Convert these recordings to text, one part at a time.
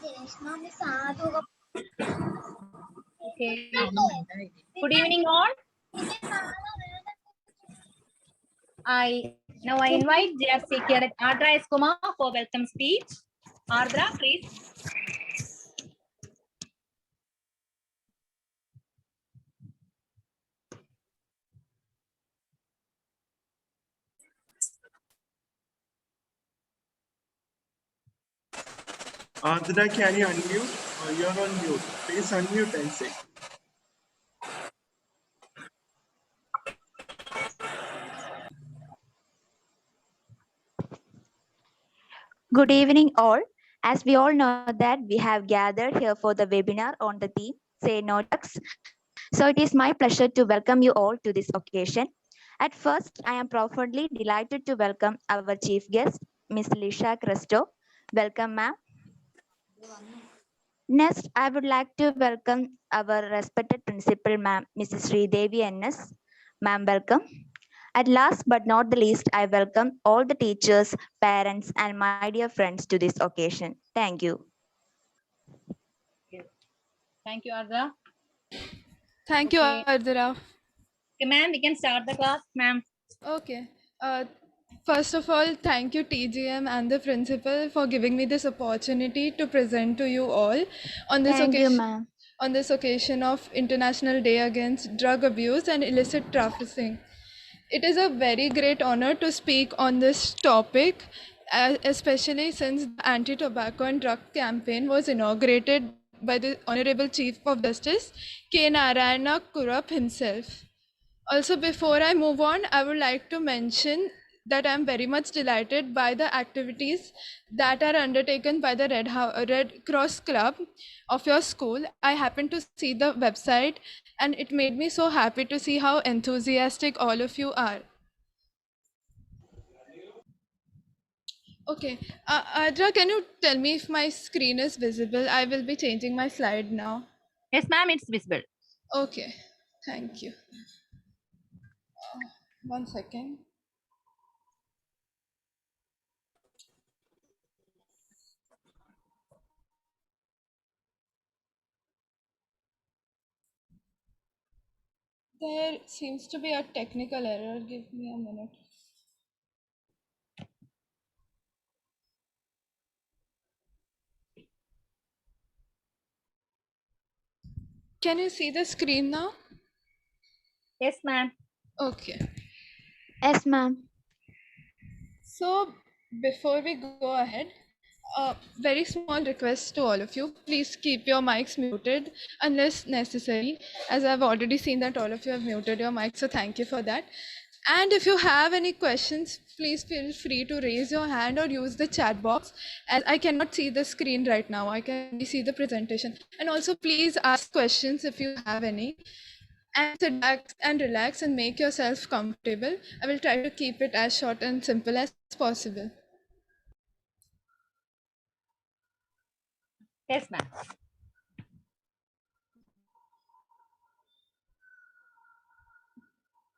Okay. Good evening, all. Now I invite JFC Cadet Ardra S. Kumar for welcome speech. Ardra, please. Ardra, can you unmute? You're on mute. Please unmute and say. Good evening all. As we all know that we have gathered here for the webinar on the theme Say No Drugs. So it is my pleasure to welcome you all to this occasion. At first, I am profoundly delighted to welcome our chief guest, Ms. Lisha Cresto. Welcome, ma'am. Next, I would like to welcome our respected principal, ma'am, Mrs. Sridevi N.S. Ma'am, welcome. At last but not the least, I welcome all the teachers, parents, and my dear friends to this occasion. Thank you. Thank you, Ardra. Thank you, Ardra. Okay, ma'am, we can start the class, ma'am. Okay. First of all, thank you, TGM and the principal, for giving me this opportunity to present to you all on this Thank you, occasion. ma'am. On this occasion of International Day Against Drug Abuse and Illicit Trafficking. It is a very great honor to speak on this topic, especially since the anti-tobacco and drug campaign was inaugurated by the Honorable Chief of Justice K. Narayana Kurup himself. Also, before I move on, I would like to mention that I'm very much delighted by the activities that are undertaken by the Red Cross Club of your school. I happened to see the website and it made me so happy to see how enthusiastic all of you are. Okay, Adra, can you tell me if my screen is visible? I will be changing my slide now. Yes, ma'am, it's visible. Okay, thank you. 1 second. There seems to be a technical error. Give me a minute. Can you see the screen now? Yes, ma'am. Okay. Yes, ma'am. So before we go ahead, a very small request to all of you. Please keep your mics muted unless necessary, as I've already seen that all of you have muted your mics, so thank you for that. And if you have any questions, please feel free to raise your hand or use the chat box, as I cannot see the screen right now. I can only see the presentation. And also please ask questions if you have any. And sit back and relax and make yourself comfortable. I will try to keep it as short and simple as possible. Yes, ma'am.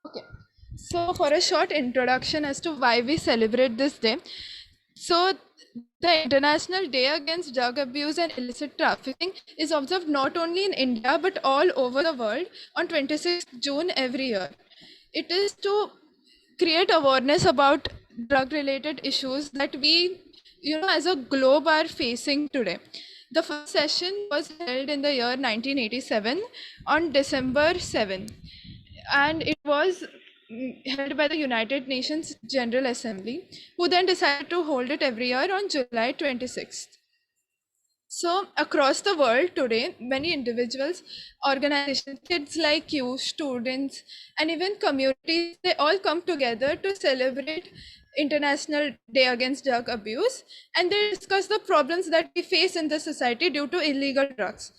Okay, so for a short introduction as to why we celebrate this day. So the International Day Against Drug Abuse and Illicit Trafficking is observed not only in India but all over the world on 26th June every year. It is to create awareness about drug related issues that we, as a globe are facing today. The first session was held in the year 1987 on December 7, and it was held by the United Nations General Assembly, who then decided to hold it every year on July 26th. So across the world today, many individuals, organizations, kids like you, students, and even communities, they all come together to celebrate International Day Against Drug Abuse, and they discuss the problems that we face in the society due to illegal drugs.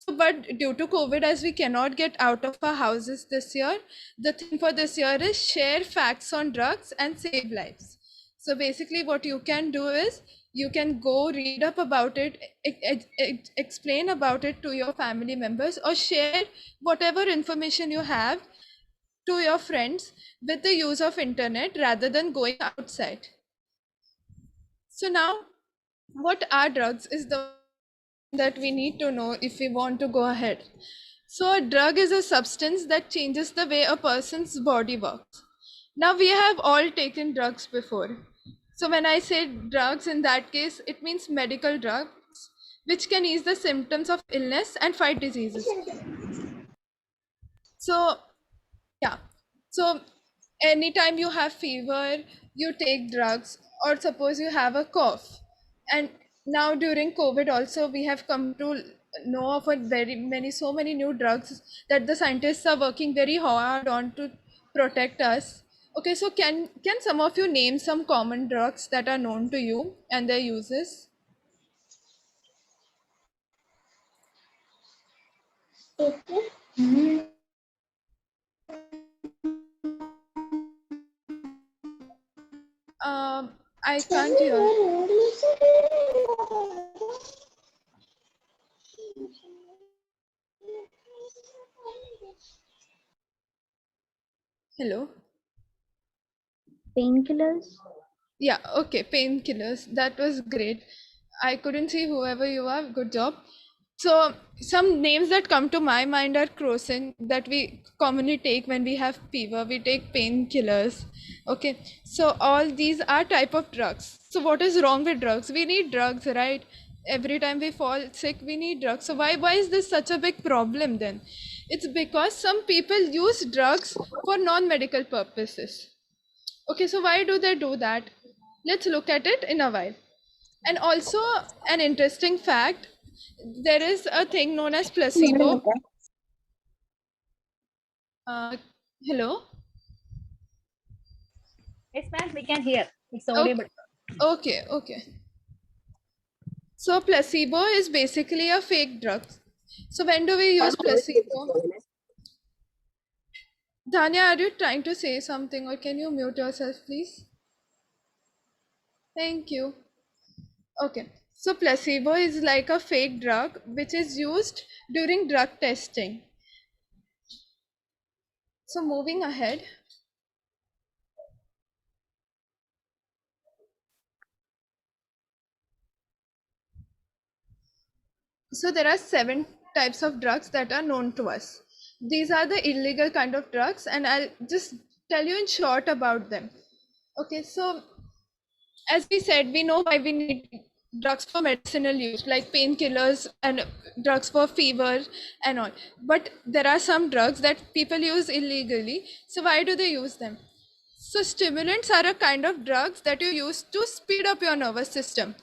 But due to COVID, as we cannot get out of our houses this year, the theme for this year is share facts on drugs and save lives. So basically what you can do is you can go read up about it, explain about it to your family members, or share whatever information you have to your friends with the use of internet rather than going outside. So now, what are drugs is the that we need to know if we want to go ahead. So a drug is a substance that changes the way a person's body works. Now we have all taken drugs before. So when I say drugs, in that case, it means medical drugs, which can ease the symptoms of illness and fight diseases. So yeah, so anytime you have fever, you take drugs, or suppose you have a cough. And now during COVID also, we have come to know of so many new drugs that the scientists are working very hard on to protect us. Okay, so can some of you name some common drugs that are known to you and their uses? I can't hear. Hello. Painkillers. Yeah, okay, painkillers. That was great. I couldn't see whoever you are. Good job. So some names that come to my mind are crocin that we commonly take when we have fever. We take painkillers. Okay, so all these are type of drugs. So what is wrong with drugs? We need drugs, right? Every time we fall sick, we need drugs. So why is this such a big problem then? It's because some people use drugs for non-medical purposes. Okay, so why do they do that? Let's look at it in a while. And also, an interesting fact, there is a thing known as placebo. Hello? Yes, ma'am, we can hear. It's Okay. audible. Okay. So placebo is basically a fake drug. So when do we use placebo? Dhanya, are you trying to say something, or can you mute yourself, please? Thank you. Okay, so placebo is like a fake drug which is used during drug testing. So moving ahead. So there are 7 types of drugs that are known to us. These are the illegal kind of drugs, and I'll just tell you in short about them. Okay, so as we said, we know why we need drugs for medicinal use, like painkillers and drugs for fever and all. But there are some drugs that people use illegally. So why do they use them? So stimulants are a kind of drugs that you use to speed up your nervous system.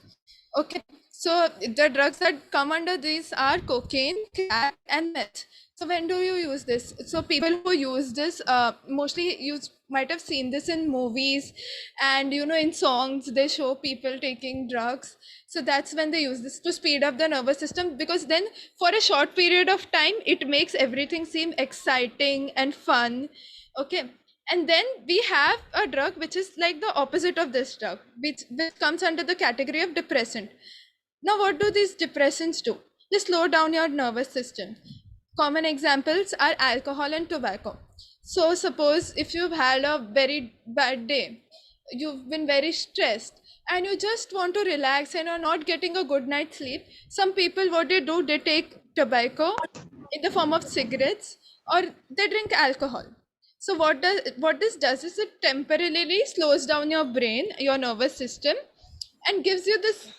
Okay, so the drugs that come under these are cocaine, crack, and meth. So when do you use this? So people who use this, mostly you might have seen this in movies, and in songs they show people taking drugs. So that's when they use this to speed up the nervous system, because then for a short period of time it makes everything seem exciting and fun. Okay, and then we have a drug which is like the opposite of this drug, which comes under the category of depressant. Now what do these depressants do? They slow down your nervous system. Common examples are alcohol and tobacco. So suppose if you've had a very bad day, you've been very stressed, and you just want to relax and you're not getting a good night's sleep, some people, what they do, they take tobacco in the form of cigarettes, or they drink alcohol. So what this does is it temporarily slows down your brain, your nervous system, and gives you this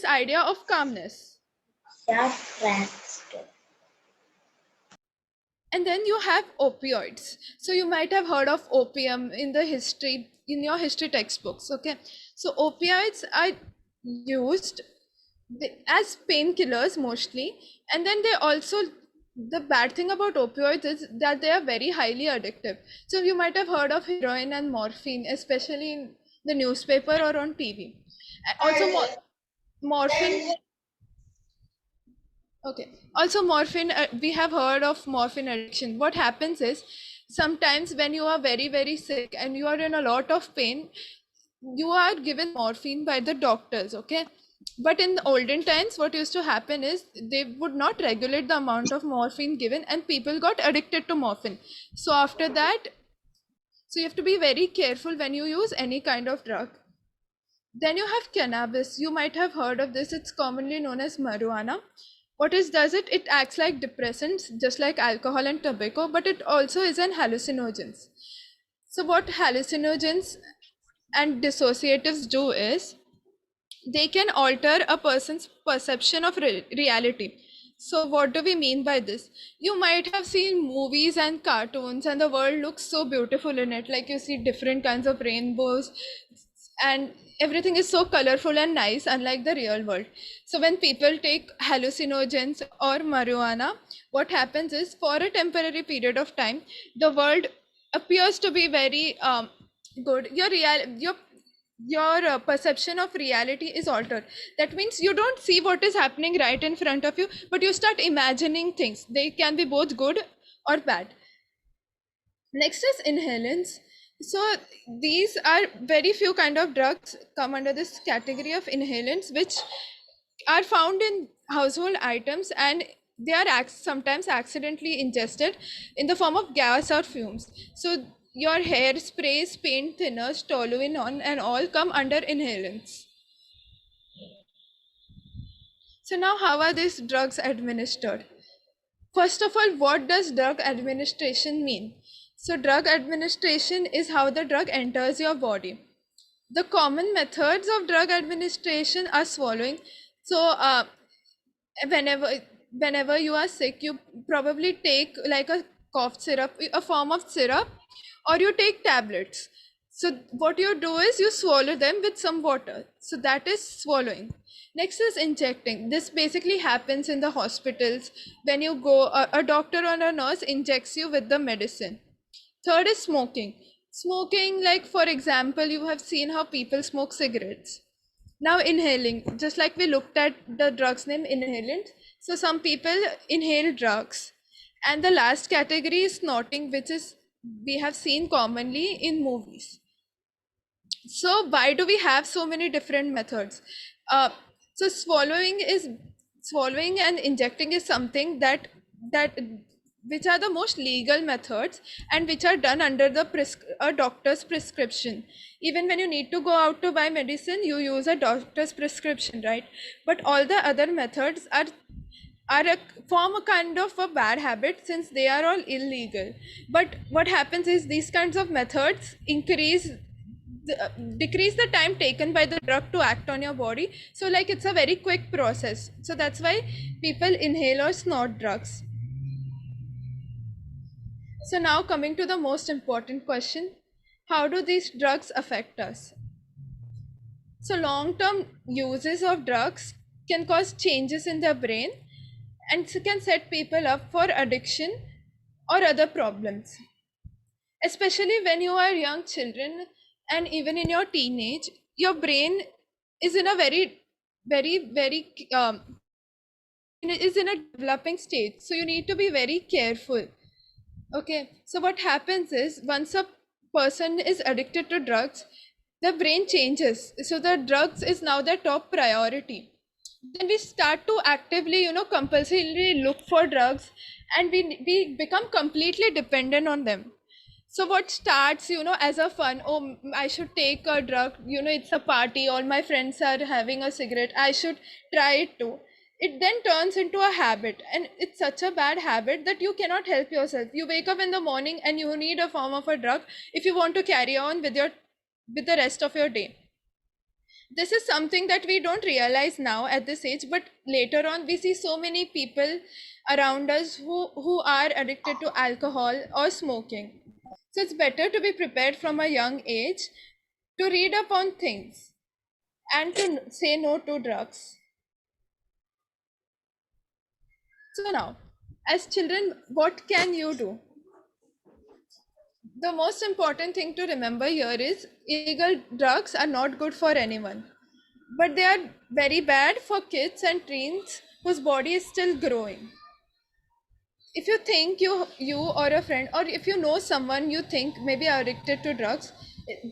idea of calmness. And then you have opioids. So you might have heard of opium in your history textbooks. Okay, so opioids are used as painkillers mostly, and then the bad thing about opioids is that they are very highly addictive. So you might have heard of heroin and morphine, especially in the newspaper or on TV. Also morphine. Okay. Also morphine, we have heard of morphine addiction. What happens is, sometimes when you are very, very sick and you are in a lot of pain, you are given morphine by the doctors, okay? But in the olden times, what used to happen is they would not regulate the amount of morphine given, and people got addicted to morphine. So after that, so you have to be very careful when you use any kind of drug. Then you have cannabis. You might have heard of this. It's commonly known as marijuana. What it does, it acts like depressants, just like alcohol and tobacco, but it also is an hallucinogen. So what hallucinogens and dissociatives do is they can alter a person's perception of reality. So what do we mean by this? You might have seen movies and cartoons and the world looks so beautiful in it. Like you see different kinds of rainbows and everything is so colorful and nice, unlike the real world. So when people take hallucinogens or marijuana, what happens is for a temporary period of time, the world appears to be very good. Your perception of reality is altered. That means you don't see what is happening right in front of you, but you start imagining things. They can be both good or bad. Next is inhalants. So these are very few kind of drugs come under this category of inhalants, which are found in household items, and they are sometimes accidentally ingested in the form of gas or fumes. So your hairsprays, paint thinners, toluene and all come under inhalants. So now how are these drugs administered? First of all, what does drug administration mean? So drug administration is how the drug enters your body. The common methods of drug administration are swallowing. So whenever you are sick, you probably take like a cough syrup, a form of syrup, or you take tablets. So what you do is you swallow them with some water. So that is swallowing. Next is injecting. This basically happens in the hospitals. When you go, a doctor or a nurse injects you with the medicine. Third is smoking. Smoking, like for example, you have seen how people smoke cigarettes. Now inhaling, just like we looked at the drugs name inhalant. So some people inhale drugs. And the last category is snorting, which is we have seen commonly in movies. So why do we have so many different methods? So swallowing and injecting is something that which are the most legal methods and which are done under the a doctor's prescription. Even when you need to go out to buy medicine, you use a doctor's prescription, right? But all the other methods form a kind of a bad habit, since they are all illegal. But what happens is these kinds of methods decrease the time taken by the drug to act on your body. So like it's a very quick process. So that's why people inhale or snort drugs. So now coming to the most important question, how do these drugs affect us? So long-term uses of drugs can cause changes in the brain and can set people up for addiction or other problems. Especially when you are young children and even in your teenage, your brain is in a very is in a developing stage. So you need to be very careful. Okay, so what happens is once a person is addicted to drugs, the brain changes. So the drugs is now their top priority. Then we start to actively, compulsively look for drugs, and we become completely dependent on them. So what starts, as a fun, oh, I should take a drug, it's a party, all my friends are having a cigarette, I should try it too. It then turns into a habit, and it's such a bad habit that you cannot help yourself. You wake up in the morning and you need a form of a drug if you want to carry on with the rest of your day. This is something that we don't realize now at this age, but later on we see so many people around us who are addicted to alcohol or smoking. So it's better to be prepared from a young age to read up on things and to say no to drugs. So now, as children, what can you do? The most important thing to remember here is illegal drugs are not good for anyone, but they are very bad for kids and teens whose body is still growing. If you think you or a friend, or if you know someone you think may be addicted to drugs,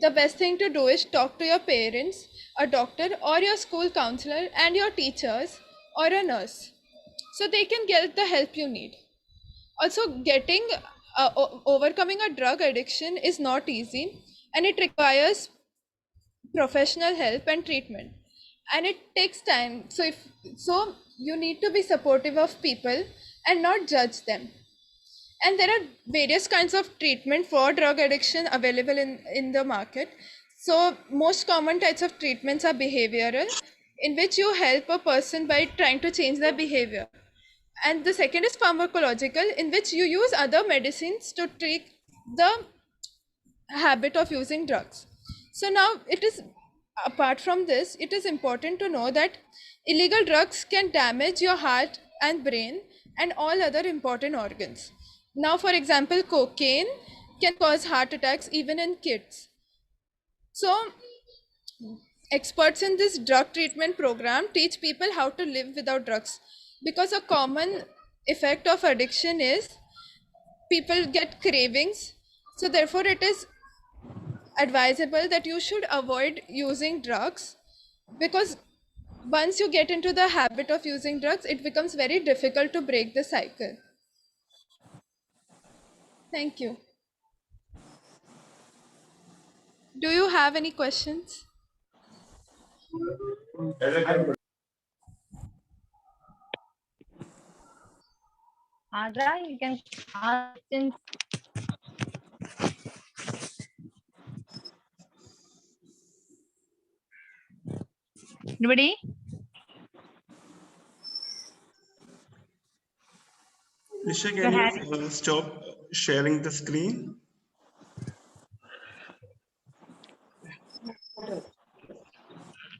the best thing to do is talk to your parents, a doctor, or your school counselor, and your teachers or a nurse, so they can get the help you need. Also, overcoming a drug addiction is not easy, and it requires professional help and treatment, and it takes time. So you need to be supportive of people and not judge them. And there are various kinds of treatment for drug addiction available in the market. So most common types of treatments are behavioral, in which you help a person by trying to change their behavior. And the second is pharmacological, in which you use other medicines to treat the habit of using drugs. So now it is, apart from this, it is important to know that illegal drugs can damage your heart and brain and all other important organs. Now, for example, cocaine can cause heart attacks even in kids. So experts in this drug treatment program teach people how to live without drugs, because a common effect of addiction is people get cravings. So therefore it is advisable that you should avoid using drugs, because once you get into the habit of using drugs, it becomes very difficult to break the cycle. Thank you. Do you have any questions? Adra, you can ask questions. Anybody? Nisha, can you stop sharing the screen?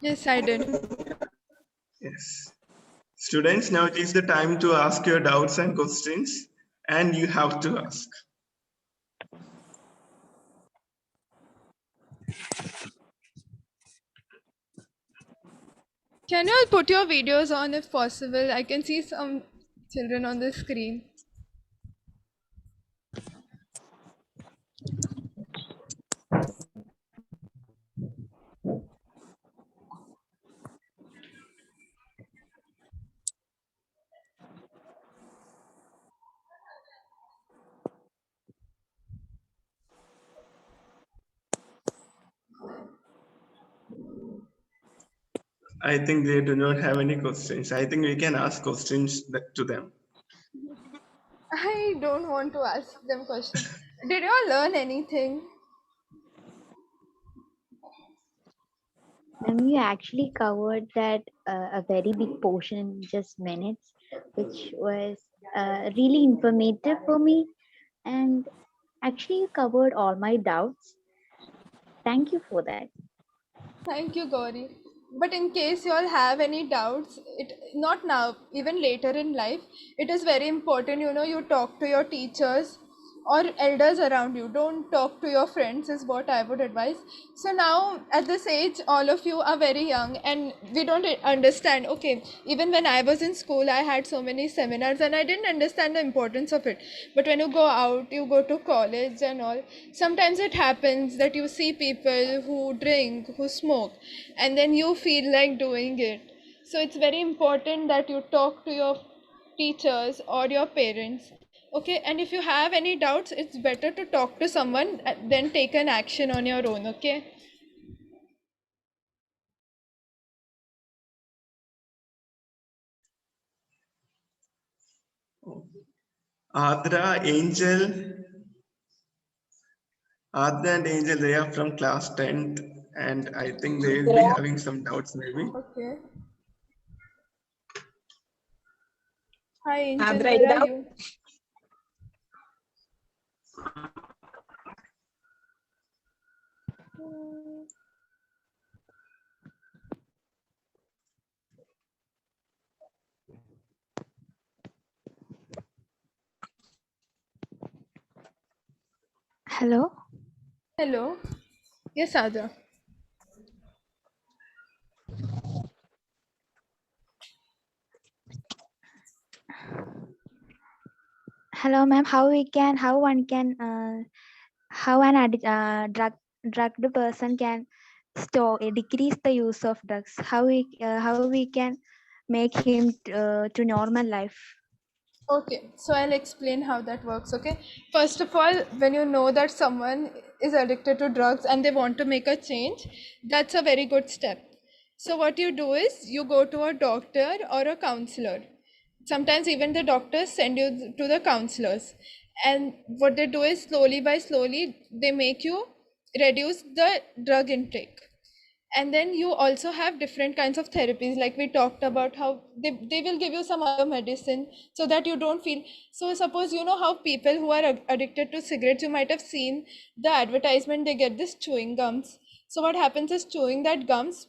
Yes, I did. Yes. Students, now it is the time to ask your doubts and questions, and you have to ask. Can you all put your videos on if possible? I can see some children on the screen. I think they do not have any questions. I think we can ask questions to them. I don't want to ask them questions. Did you all learn anything? You actually covered that a very big portion in just minutes, which was really informative for me. And actually, you covered all my doubts. Thank you for that. Thank you, Gauri. But in case you all have any doubts, not now, even later in life, it is very important, you talk to your teachers or elders around you. Don't talk to your friends, is what I would advise. So now at this age, all of you are very young and we don't understand. Okay, even when I was in school, I had so many seminars and I didn't understand the importance of it. But when you go out, you go to college and all, sometimes it happens that you see people who drink, who smoke, and then you feel like doing it. So it's very important that you talk to your teachers or your parents. Okay, and if you have any doubts, it's better to talk to someone than take an action on your own. Okay. Adra, Adra and Angel, they are from class 10th, and I think they will be having some doubts maybe. Okay. Hi, Angel, Andra, where are you? Hello. Hello. Yes, Adra. Hello, ma'am. How one can, how an drugged person can decrease the use of drugs? How we can make him to normal life? Okay, so I'll explain how that works. Okay, first of all, when you know that someone is addicted to drugs and they want to make a change, that's a very good step. So what you do is you go to a doctor or a counselor. Sometimes even the doctors send you to the counselors. And what they do is slowly by slowly, they make you reduce the drug intake. And then you also have different kinds of therapies, like we talked about how they will give you some other medicine so that you don't feel. So suppose you know how people who are addicted to cigarettes, you might have seen the advertisement, they get this chewing gums. So what happens is chewing that gums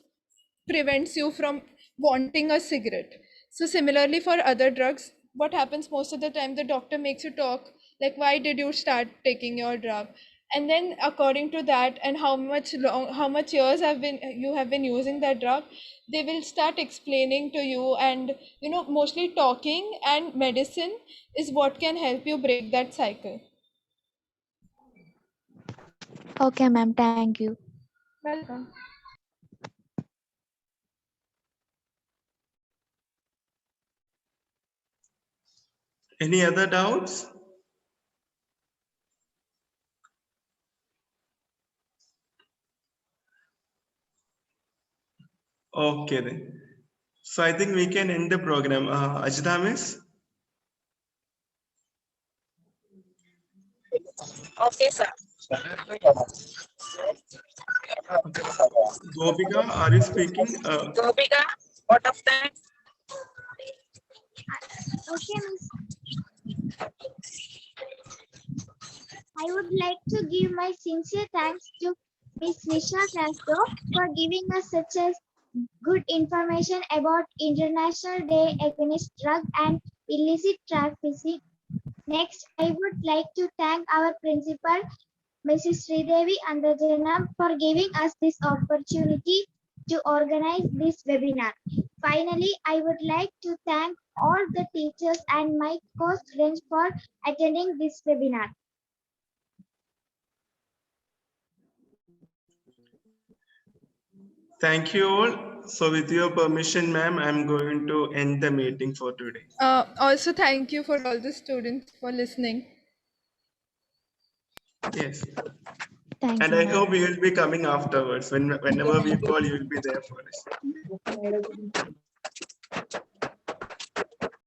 prevents you from wanting a cigarette. So similarly for other drugs, what happens most of the time, the doctor makes you talk like, why did you start taking your drug? And then according to that and how much years you have been using that drug, they will start explaining to you. And you know, mostly talking and medicine is what can help you break that cycle. Okay, ma'am. Thank you. Welcome. Any other doubts? Okay then. So I think we can end the program. Ajita miss? Okay, sir. Gopika, are you speaking? Gopika, what of that? Okay, Miss. I would like to give my sincere thanks to Miss Nisha Castro for giving us such a good information about International Day Against Drug and Illicit Trafficking. Next, I would like to thank our principal, Mrs. Sridevi Andajanam, for giving us this opportunity to organize this webinar. Finally, I would like to thank all the teachers and my co-students for attending this webinar. Thank you all. So with your permission, ma'am, I'm going to end the meeting for today. Also, thank you for all the students for listening. Yes. Thank And you, I ma'am. hope you will be coming afterwards. Whenever we call, you will be there for us.